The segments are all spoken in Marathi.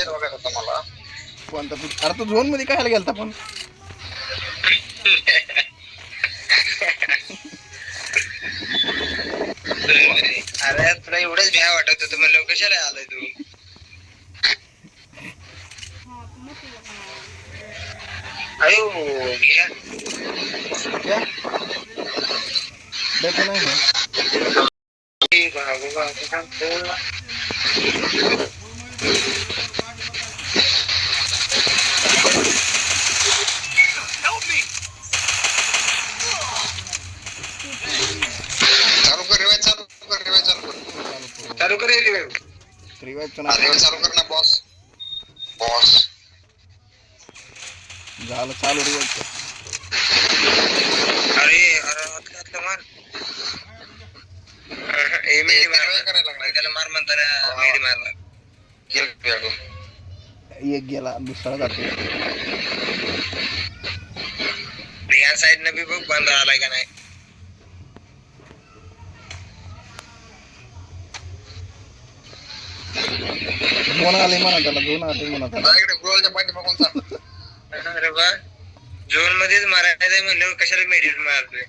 पिक्चर बघायचा होता मला. कोणता पिक्चर? अरे तू झोन मध्ये काय गेलता पण? अरे तुला एवढंच भ्या वाटत होतं म्हणलं कशाला आलाय तू? अयो घ्या क्या देखो नाही है बाबू बाबू सांगतो. चालू कर रिवाइज, चालू कर रिवाइज, चालू कर, चालू कर रिवाइज, रिवाइव रिवाइज चालू कर ना बॉस. बॉस झालं चालू रिवाइव. अरे अरे हातला मार. मेडी मार करायला लागला त्याला, मार म्हणताना मेडी मारला. एक गेला दुसरा जातो. या साइड न बी बघ बंद आलाय का नाही. झोन आले म्हणा त्याला, झोन आले म्हणा त्याला. इकडे गोलच्या पाठी बघून चाल. अरे बा झोन मध्येच मारायचं म्हणल्यावर कशाला मेडिट मारतोय.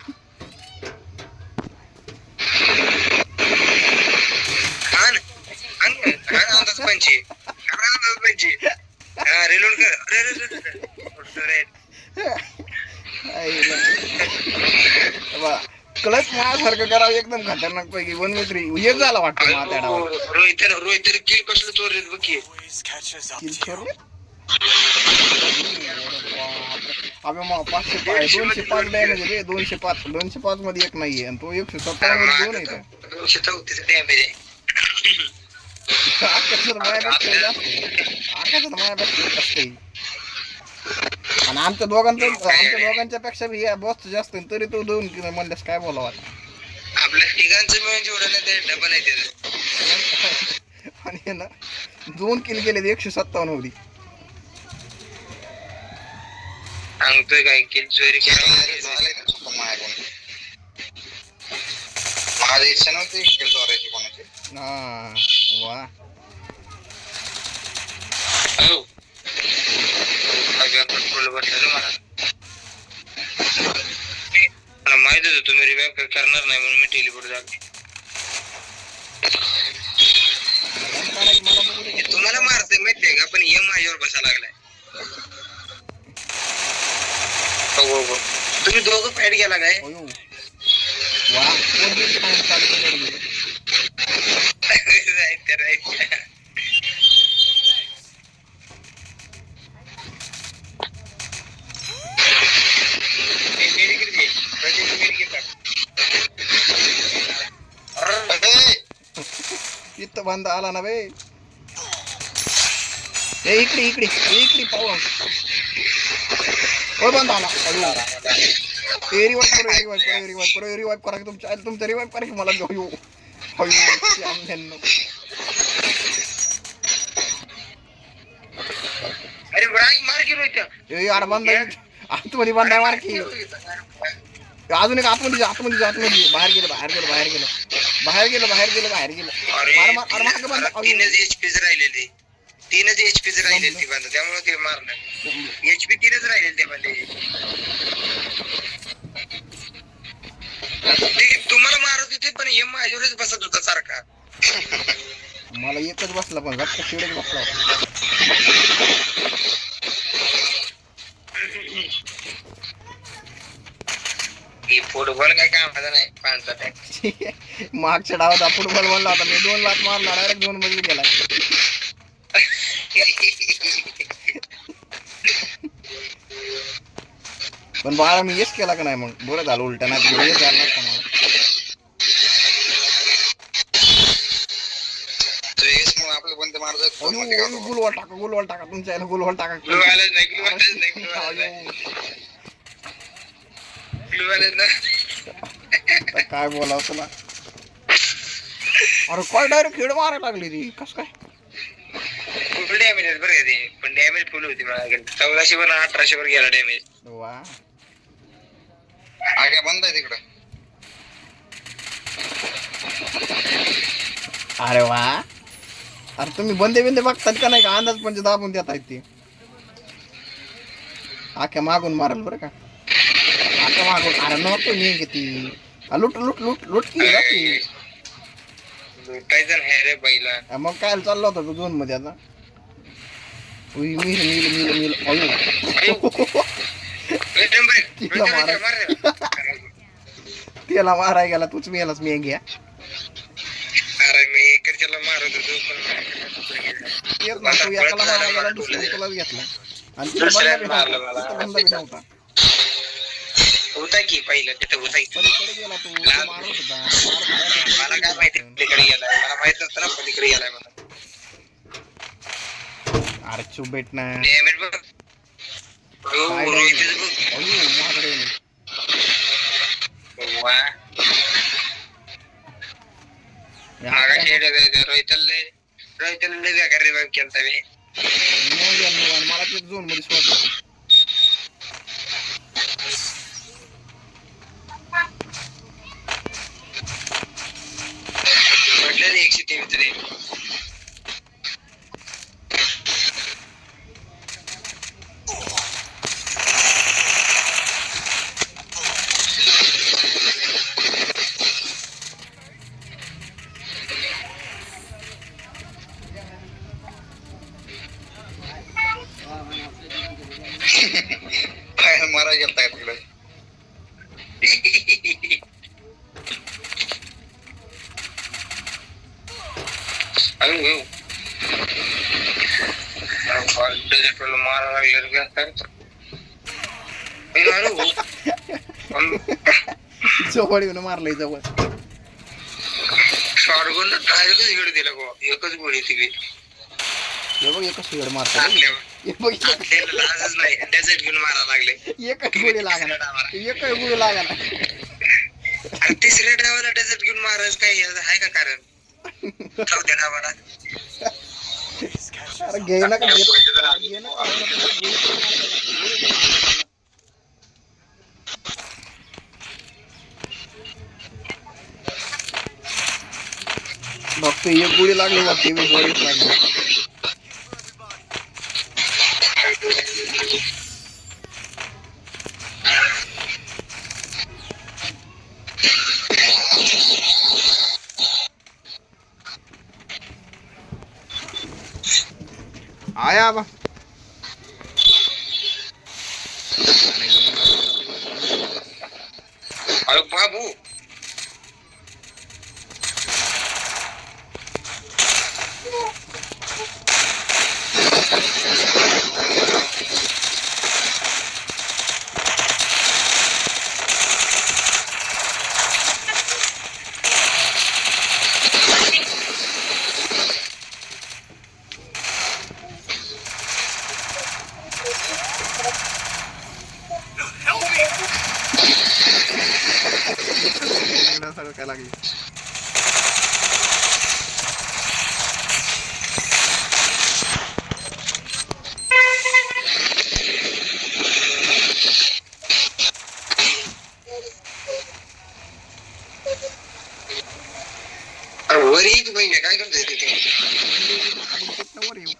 खान खान खान अंदाज पंची, अंदाज पंची. हा रिलोड कर. अरे क्लच माझ्यासारखं करावं एकदम खतरनाक पैकी. 1v3 हेच झाला वाटतं माताडावर. रोहित किल कसलं चोरलेत बघ की. किल चोरले अबे मग 205 डॅमेज रे. 205 मध्ये एक नाहीये आणि तो 157 मध्ये 2 आहे. 234 डॅमेज आहे. आकाशात माझ्यापेक्षा जास्त आहे. आणि आमच्या दोघांच्या पेक्षा बी या बॉस जास्त आहे. तरी तो 2 किलो म्हणल्यास काय बोलावं आता. आपल्या तिघांचं मिळून जेवढं नाही ते डबल आहे त्याचं. आणि ना 2 किल गेले 157 होती. सांगतोय काय किल चोरी झालंय ना चुकून माझ्याकडून. माझी इच्छा नव्हती किल चोरायची कोणाची. हा वा हो कंट्रोल बसलं मला. मला माहित होतं तुम्ही रिवाइव करणार नाही म्हणून मी टेलिपोर्ट झालो. तुम्हाला मारतोय माहितीये का, पण हे माझ्यावर बसा लागलाय. हो हो हो तुम्ही दोघं फाईट गेला काय? वा कोणती फाईट चालू केली. इथं बंद आला ना बे. इकडे पाहू. बंद आला. रिवाइव करा तुमचा रिवाइव करा की मला घेऊ. अरे मार की रोहित. यार बंद आतमध्ये बंद आहे मार की. अजून एक आतमध्ये बाहेर गेलं. तीनच एचपीच राहिलेले, ती बंद, त्यामुळे ते मारलं. एचपी 3च राहिलेले ते बंद. तुम्हाला मारत होते पण हे माझ्यावरच बसत होता सारखा. मला एकच बसला पण झटका शिडच बसला. फुटबॉल काय कामाचा नाही पाणचा. मागच्या डावात फुटबॉल म्हणला होता मी. 2 लाख मारला डायरेक्ट 2 मध्ये गेला. पण बाळा मी येस केला का नाही मग बरं झालं. उलटा नाही तर झालं नसतं मला. आपलं बंद मारत. गुलवाल टाका तुमच्या याला गुलवाल टाका. काय बोलाव तुला. अरे काय डायरेक्ट खेळ मारायला लागली ती. कस काय फुल डॅमेज बरं का ते, पण डॅमेज फुल होती मला. 1400 वर 1800 वर गेला डॅमेज. वा आगे बंद आहे तिकडं. अरे वा अरे तुम्ही बंदे बिंदे बघतात का नाही का अंदाज म्हणजे दाबून देत आहेत ते आख्या मागून मारल बरं का आख्या मागून अरे नको मी किती लुट लुट लुट लुट की जाती लुटायचं नाही रे बैला. मग काय चालला होता तो झोन मध्ये आता उई, मिल मिल मिल मिल अयो तिला मारा त्याला माराय गेला तूच मेलाच मी घ्या अरे मी इकडच्याला मारत होतो तेच ना तू एकाला मारायला गेला दुसऱ्या तुलाच घेतला आणि तिला बंदा बी नव्हता होता की पहिलं तिथं होता की. पलीकडे गेला तू मारत होता मला काय माहिती पलीकडे गेलाय, मला माहित नसतं ना पलीकडे गेलाय मला. अरे चुप भेट ना डॅमेज बघ. रोहितच बघ. अयो माझ्याकडे वा मागाशी रोहितला लय बेकार रिवाइव केलता मी. मला ते झोन मध्ये सोडलं म्हटलं 123 रे. काय मारा गेलता तुला. अरे मारा लागले जवळ येऊन मारलंय जवळ शॉटगन डायरेक्ट इकडे दिला गो. एकच गोळी तिकडे बघ एकच शेड मारतो लाजच नाही डेझर्ट घेऊन मारा लागले. एकच गोळी लागणार एकच गोळी लागणार आणि तिसऱ्या डावाला डेझर्ट घेऊन मारायचं काही आहे का कारण. चौथ्या डावाला घे ना बघतो एक गोळी लागली बघते मी गोळीच लागली. आया बा अरे बाबू सगळं काय लागली वर येईल बहिणी काय करतोय तिथे. वर येऊ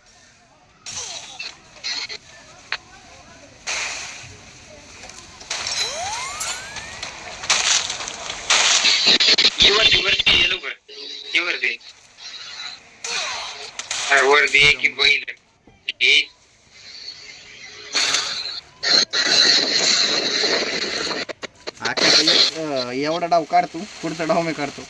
वरती की बैल एवढा डाव काढतो पुढचा डाव मी काढतो.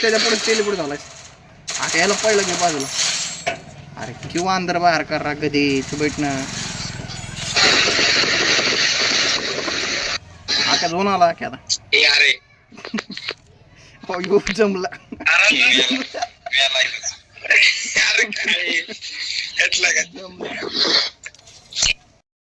त्याच्या पुढे तेल पुढे झालाय आता याला पडलं की बाजूला. अरे किंवा अंदर बाहेर करा कधी तू बैठ ना आका दोन आला की आता अरे जमला अरे काय